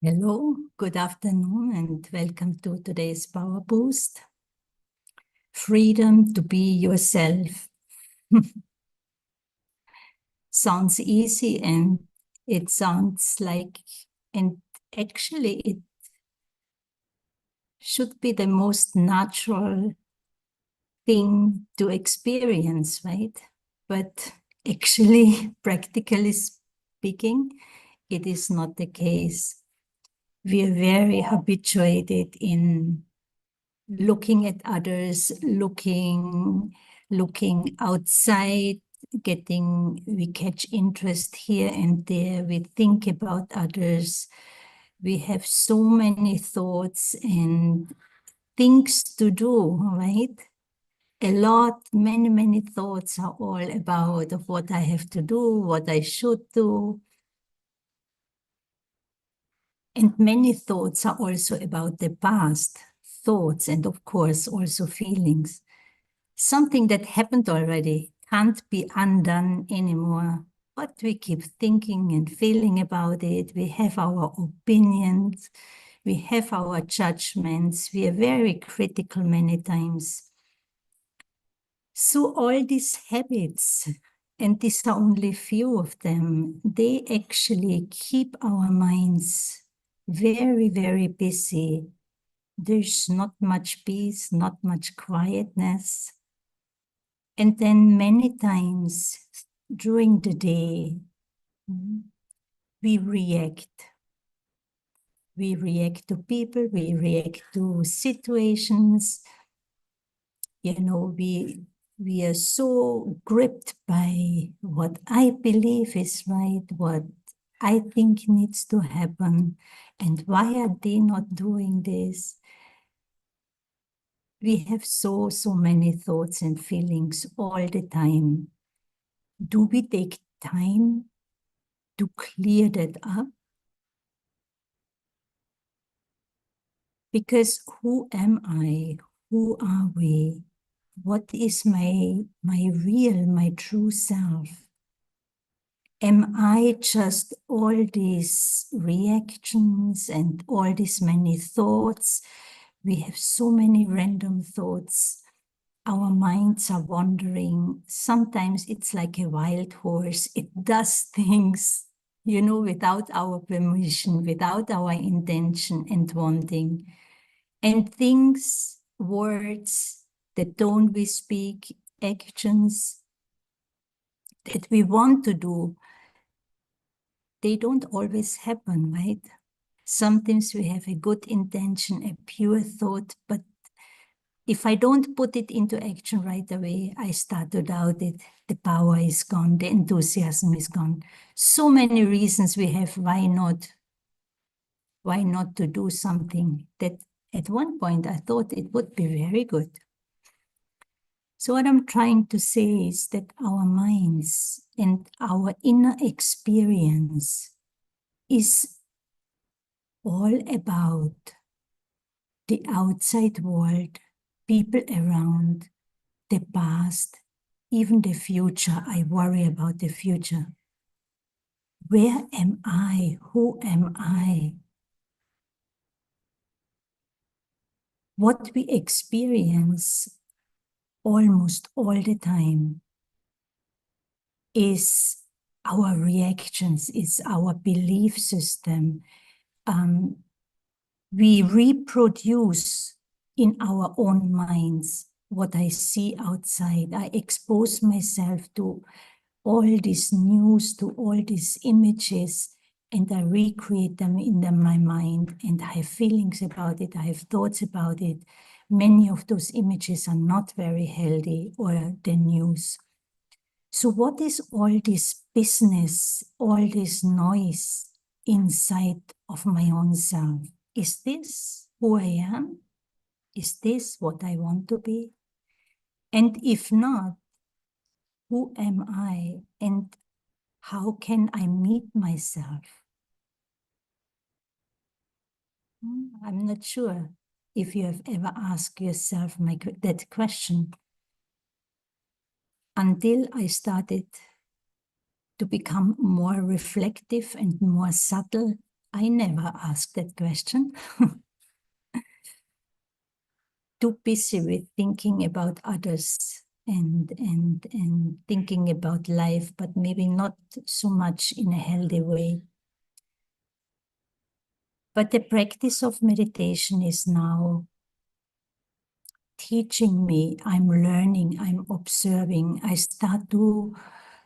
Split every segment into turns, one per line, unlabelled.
Hello, good afternoon, and welcome to today's Powerboost. Freedom to be yourself. Sounds easy, and it sounds like, and actually it should be the most natural thing to experience, right? But actually, practically speaking, it is not the case. We are very habituated in looking at others, looking outside, we catch interest here and there, we think about others. We have so many thoughts and things to do, right? Many thoughts are all about of what I have to do, what I should do. And many thoughts are also about the past, thoughts, and of course also feelings. Something that happened already can't be undone anymore, but we keep thinking and feeling about it. We have our opinions, we have our judgments, we are very critical many times. So all these habits, and these are only few of them, they actually keep our minds very, very busy. There's not much peace, not much quietness. And then many times during the day, we react. We react to people, we react to situations. You know, we are so gripped by what I believe is right, what I think needs to happen, and why are they not doing this? We have so many thoughts and feelings all the time. Do we take time to clear that up? Because who am I? Who are we? What is my real, my true self? Am I just all these reactions and all these many thoughts? We have so many random thoughts. Our minds are wandering. Sometimes it's like a wild horse. It does things, you know, without our permission, without our intention and wanting. And things, words, the tone we speak, actions that we want to do, they don't always happen, right? Sometimes we have a good intention, a pure thought, but if I don't put it into action right away, I start to doubt it. The power is gone, the enthusiasm is gone. So many reasons we have why not to do something that at one point I thought it would be very good. So what I'm trying to say is that our minds and our inner experience is all about the outside world, people around, the past, even the future. I worry about the future. Where am I? Who am I? What we experience almost all the time is our reactions, is our belief system. We reproduce in our own minds what I see outside. I expose myself to all this news, to all these images, and I recreate them in my mind, and I have feelings about it, I have thoughts about it. Many of those images are not very healthy, or the news. So what is all this business, all this noise inside of my own self? Is this who I am? Is this what I want to be? And if not, who am I? And how can I meet myself? I'm not sure if you have ever asked yourself that question. Until I started to become more reflective and more subtle I never asked that question. Too busy with thinking about others and thinking about life, but maybe not so much in a healthy way. But the practice of meditation is now teaching me, I'm learning, I'm observing. I start to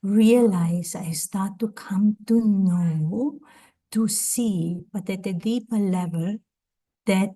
realize, I start to come to know, to see, but at a deeper level, that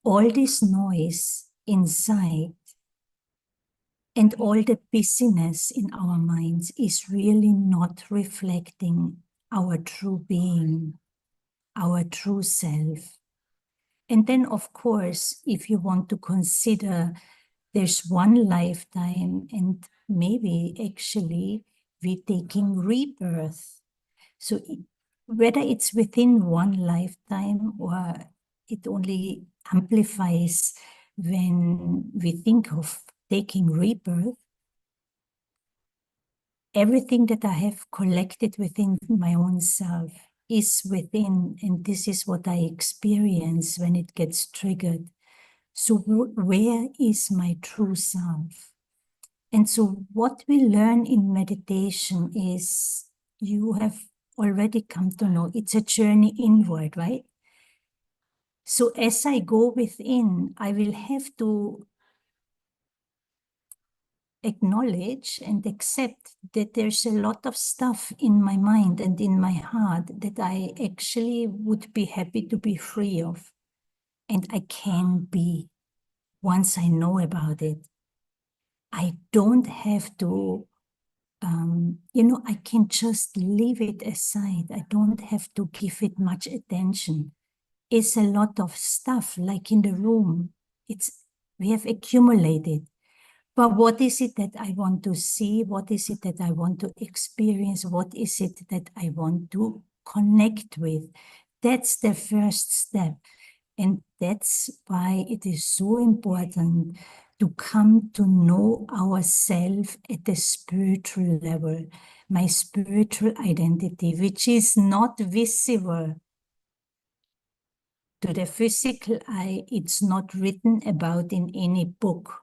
all this noise inside and all the busyness in our minds is really not reflecting our true being, our true self. And then, of course, if you want to consider there's one lifetime and maybe actually we're taking rebirth. So whether it's within one lifetime or it only amplifies when we think of taking rebirth, everything that I have collected within my own self is within, and this is what I experience when it gets triggered. So where is my true self? And so what we learn in meditation is, you have already come to know, it's a journey inward, right? So as I go within, I will have to acknowledge and accept that there's a lot of stuff in my mind and in my heart that I actually would be happy to be free of. And I can be, once I know about it. I don't have to, I can just leave it aside. I don't have to give it much attention. It's a lot of stuff, like in the room. We have accumulated. But what is it that I want to see? What is it that I want to experience? What is it that I want to connect with? That's the first step. And that's why it is so important to come to know ourselves at the spiritual level, my spiritual identity, which is not visible to the physical eye. It's not written about in any book.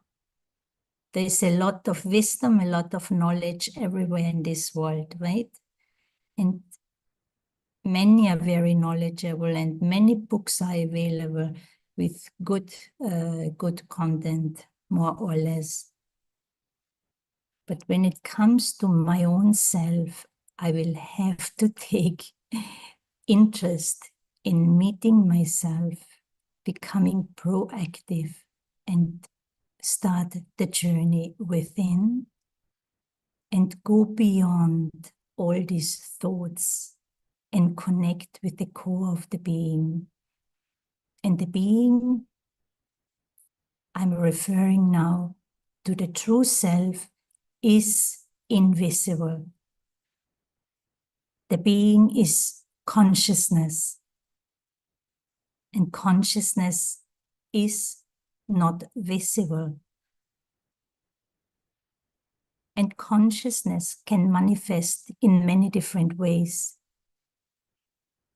There's a lot of wisdom, a lot of knowledge everywhere in this world, right? And many are very knowledgeable and many books are available with good content, more or less. But when it comes to my own self, I will have to take interest in meeting myself, becoming proactive, and start the journey within and go beyond all these thoughts and connect with the core of the being. And the being, I'm referring now to the true self, is invisible. The being is consciousness, and consciousness is not visible. And consciousness can manifest in many different ways.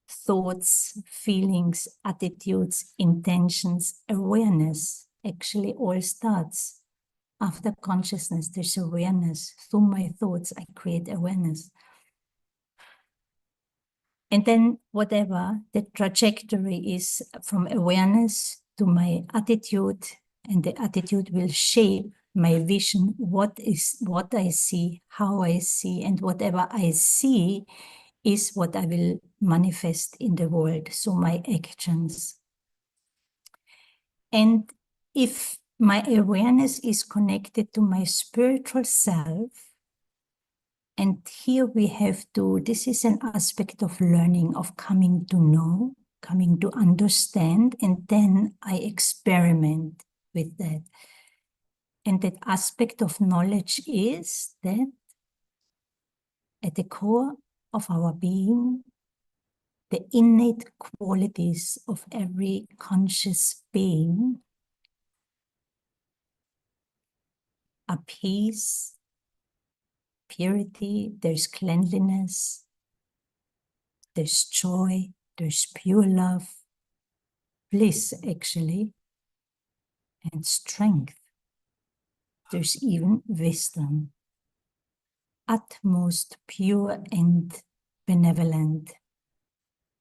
Thoughts, feelings, attitudes, intentions, awareness actually all starts after consciousness. There's awareness. Through my thoughts, I create awareness. And then whatever the trajectory is from awareness to my attitude, and the attitude will shape my vision, what I see, how I see, and whatever I see is what I will manifest in the world, so my actions. And if my awareness is connected to my spiritual self, and here we have to, this is an aspect of learning, of coming to know, coming to understand, and then I experiment with that. And that aspect of knowledge is that at the core of our being, the innate qualities of every conscious being are peace, purity, there's cleanliness, there's joy, there's pure love, bliss actually, and strength. There's even wisdom, utmost pure and benevolent.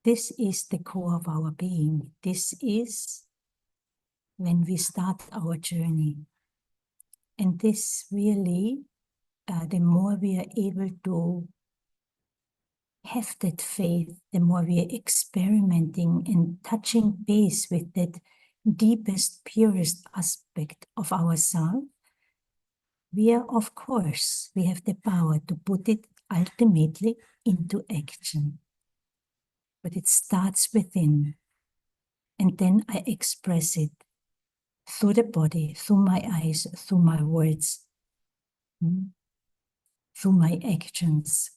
This is the core of our being. This is when we start our journey. And this really, the more we are able to have that faith, the more we are experimenting and touching base with that deepest, purest aspect of ourselves, we are, of course, we have the power to put it ultimately into action. But it starts within, and then I express it through the body, through my eyes, through my words, through my actions,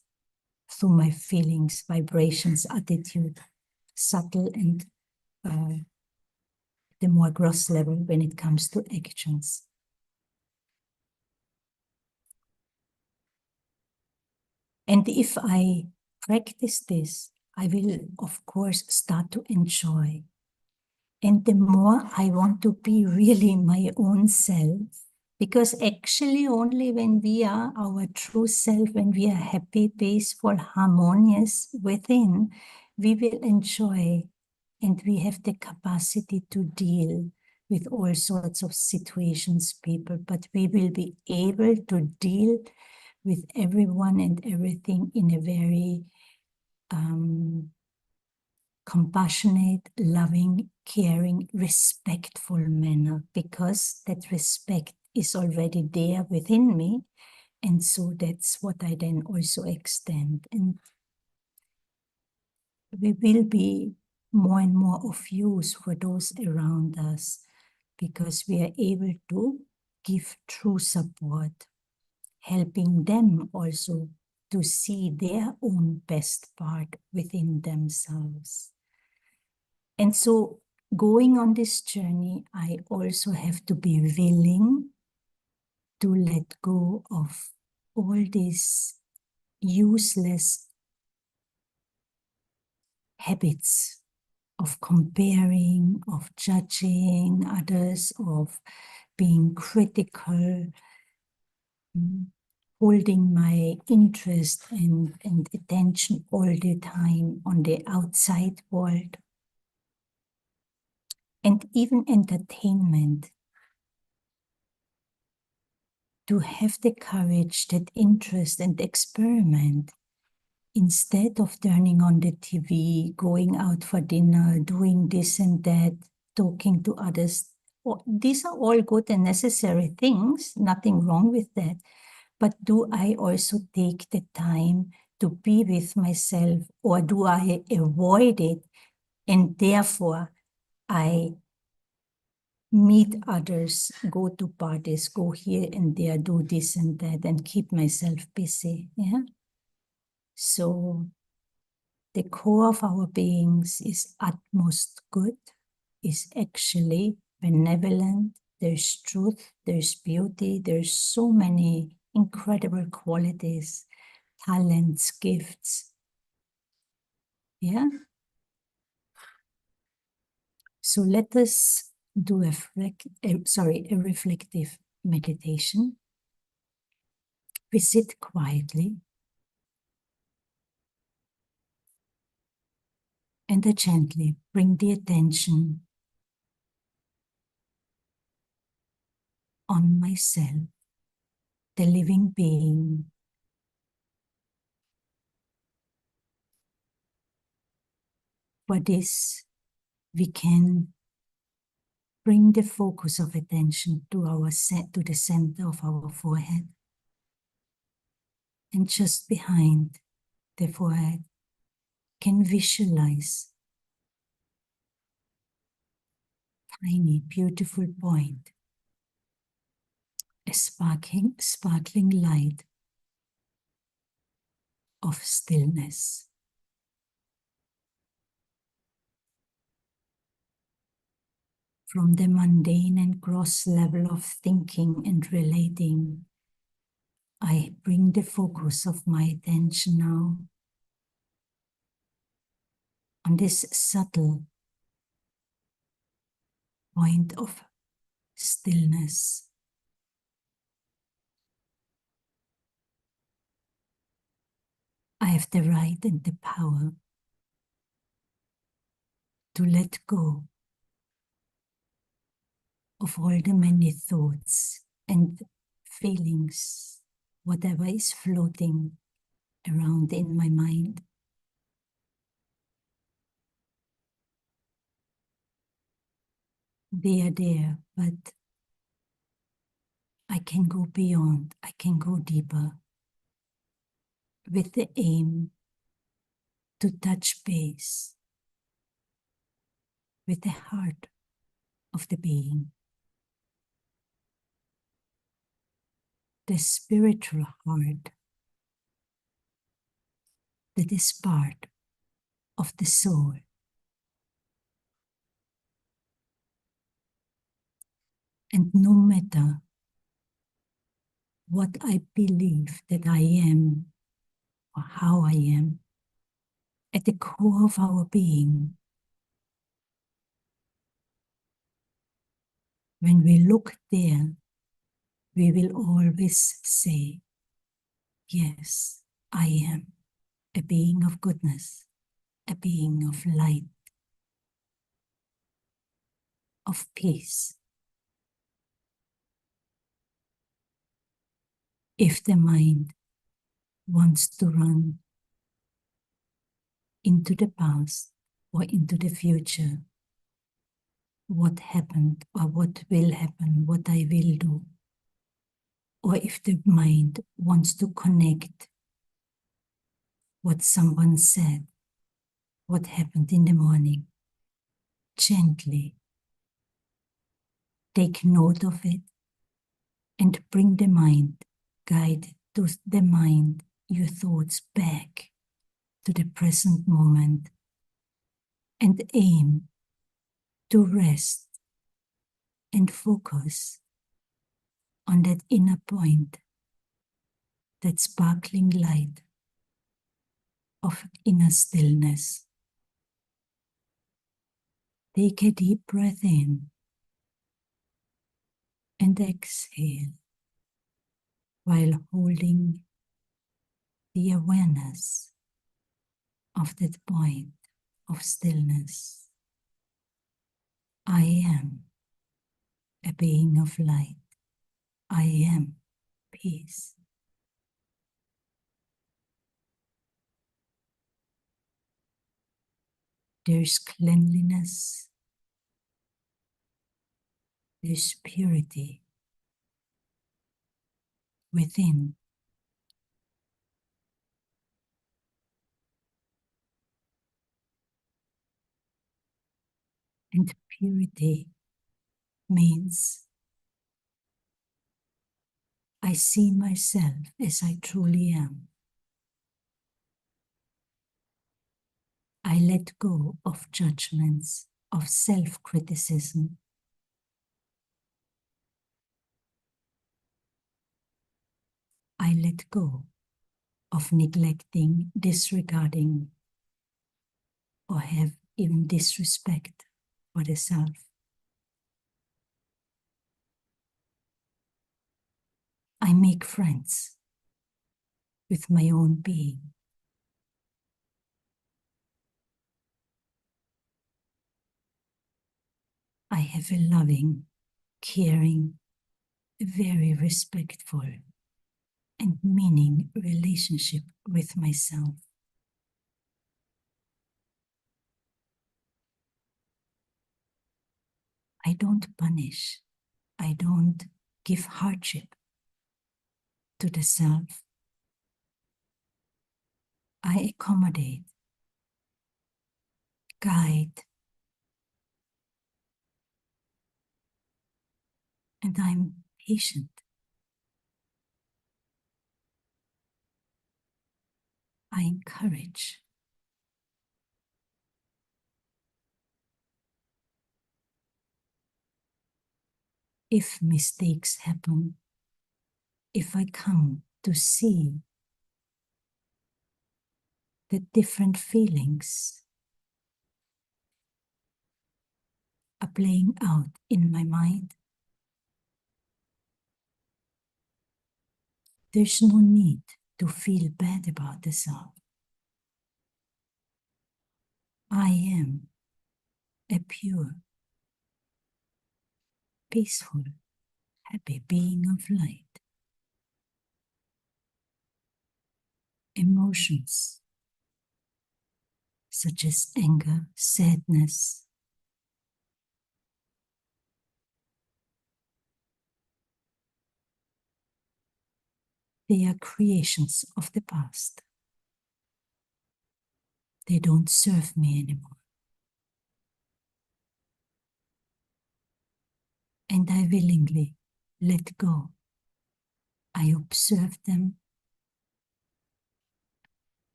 through my feelings, vibrations, attitude, subtle and the more gross level when it comes to actions. And if I practice this, I will, of course, start to enjoy. And the more I want to be really my own self, because actually only when we are our true self, when we are happy, peaceful, harmonious within, we will enjoy and we have the capacity to deal with all sorts of situations, people, but we will be able to deal with everyone and everything in a very compassionate, loving, caring, respectful manner, because that respect is already there within me. And so that's what I then also extend. And we will be more and more of use for those around us because we are able to give true support, helping them also to see their own best part within themselves. And so going on this journey, I also have to be willing to let go of all these useless habits of comparing, of judging others, of being critical, holding my interest and attention all the time on the outside world. And even entertainment, to have the courage, that interest and experiment, instead of turning on the TV, going out for dinner, doing this and that, talking to others. These are all good and necessary things, nothing wrong with that. But do I also take the time to be with myself, or do I avoid it and therefore I meet others, go to parties, go here and there, do this and that, and keep myself busy? Yeah. So the core of our beings is utmost good, is actually benevolent. There's truth, there's beauty, there's so many incredible qualities, talents, gifts. Yeah. So let us do a reflective meditation. We sit quietly and I gently bring the attention on myself, the living being. For this, we can bring the focus of attention to the center of our forehead. And just behind the forehead, can visualize tiny, beautiful point, a sparkling light of stillness. From the mundane and gross level of thinking and relating, I bring the focus of my attention now on this subtle point of stillness. I have the right and the power to let go of all the many thoughts and feelings, whatever is floating around in my mind. They are there, but I can go beyond, I can go deeper with the aim to touch base with the heart of the being, the spiritual heart that is part of the soul. And no matter what I believe that I am or how I am, at the core of our being, when we look there, we will always say, yes, I am a being of goodness, a being of light, of peace. If the mind wants to run into the past or into the future, what happened or what will happen, what I will do, or if the mind wants to connect what someone said, what happened in the morning, gently take note of it and bring the mind, guide to the mind, your thoughts back to the present moment and aim to rest and focus on that inner point, that sparkling light of inner stillness. Take a deep breath in and exhale while holding the awareness of that point of stillness. I am a being of light. I am peace. There's cleanliness, there's purity within. And purity means I see myself as I truly am. I let go of judgments, of self-criticism. I let go of neglecting, disregarding, or have even disrespect for the self. I make friends with my own being. I have a loving, caring, very respectful and meaning relationship with myself. I don't punish. I don't give hardship to the self. I accommodate, guide, and I'm patient. I encourage. If mistakes happen, if I come to see the different feelings are playing out in my mind. There's no need to feel bad about the self. I am a pure, peaceful, happy being of light. Emotions such as anger, sadness, they are creations of the past. They don't serve me anymore. And I willingly let go. I observe them.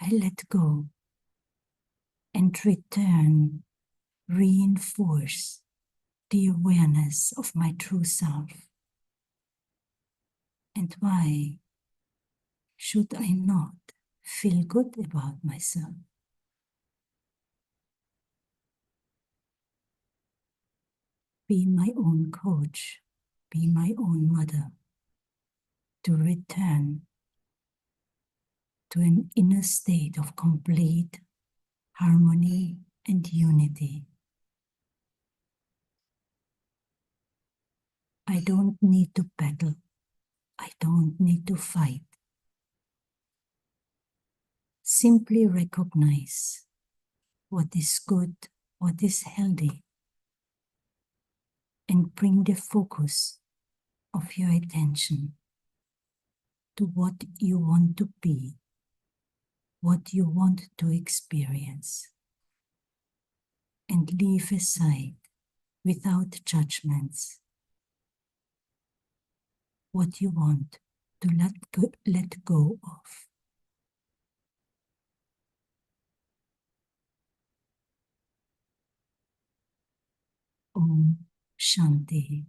I let go and return, reinforce the awareness of my true self. And why should I not feel good about myself? Be my own coach, be my own mother, to return to an inner state of complete harmony and unity. I don't need to battle. I don't need to fight. Simply recognize what is good, what is healthy, and bring the focus of your attention to what you want to be, what you want to experience, and leave aside, without judgments, what you want to let go of. Om Shanti.